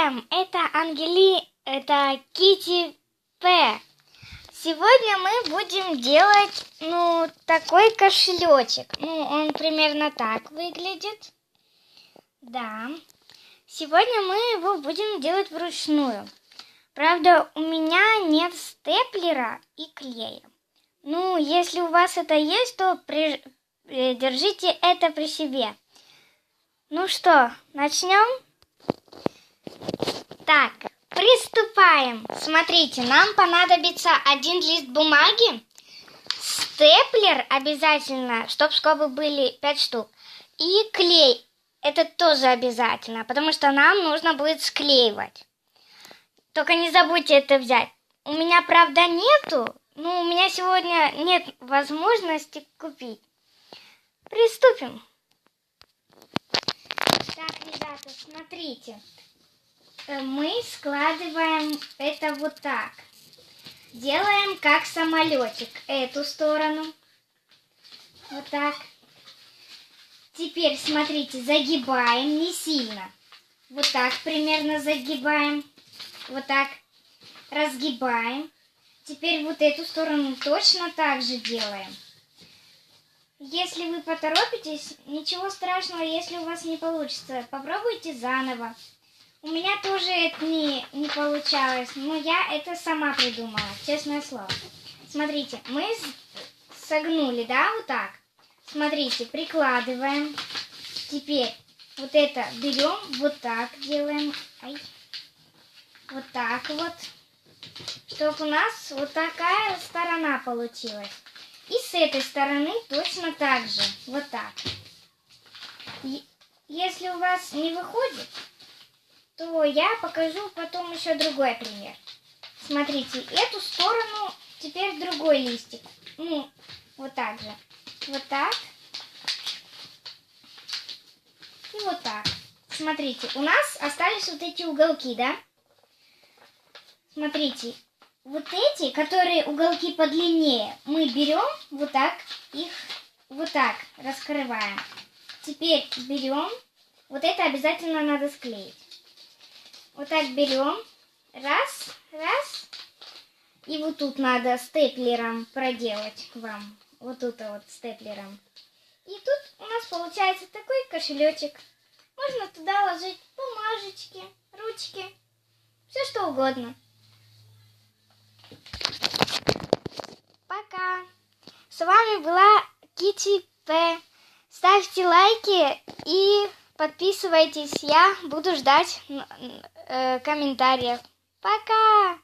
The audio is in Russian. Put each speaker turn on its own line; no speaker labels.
Всем! Это Кити П. Сегодня мы будем делать, такой кошелечек. Он примерно так выглядит. Да. Сегодня мы его будем делать вручную. Правда, у меня нет степлера и клея. Если у вас это есть, то держите это при себе. Ну что, начнем? Так, приступаем. Смотрите, нам понадобится один лист бумаги, степлер обязательно, чтобы были 5 штук, и клей. Это тоже обязательно, потому что нам нужно будет склеивать. Только не забудьте это взять. У меня, правда, нету, у меня сегодня нет возможности купить. Приступим. Так, ребята, смотрите. Мы складываем это вот так. Делаем как самолетик. Эту сторону. Вот так. Теперь, смотрите, загибаем не сильно. Вот так примерно загибаем. Вот так. Разгибаем. Теперь вот эту сторону точно так же делаем. Если вы поторопитесь, ничего страшного, если у вас не получится. Попробуйте заново. У меня тоже это не получалось, но я это сама придумала, честное слово. Смотрите, мы согнули, да, вот так. Смотрите, прикладываем. Теперь вот это берем, вот так делаем. Вот так вот. Чтобы у нас вот такая сторона получилась. И с этой стороны точно так же, вот так. Если у вас не выходит, то я покажу потом еще другой пример. Смотрите, эту сторону теперь другой листик. Вот так же. Вот так. И вот так. Смотрите, у нас остались вот эти уголки, да? Смотрите, вот эти, которые уголки подлиннее, мы берем вот так, их вот так раскрываем. Теперь берем, вот это обязательно надо склеить. Вот так берем, раз, и вот тут надо степлером проделать вам, вот тут вот степлером. И тут у нас получается такой кошелечек. Можно туда ложить бумажечки, ручки, все что угодно. Пока! С вами была Кити П. Ставьте лайки и подписывайтесь. Я буду ждать комментариев. Пока!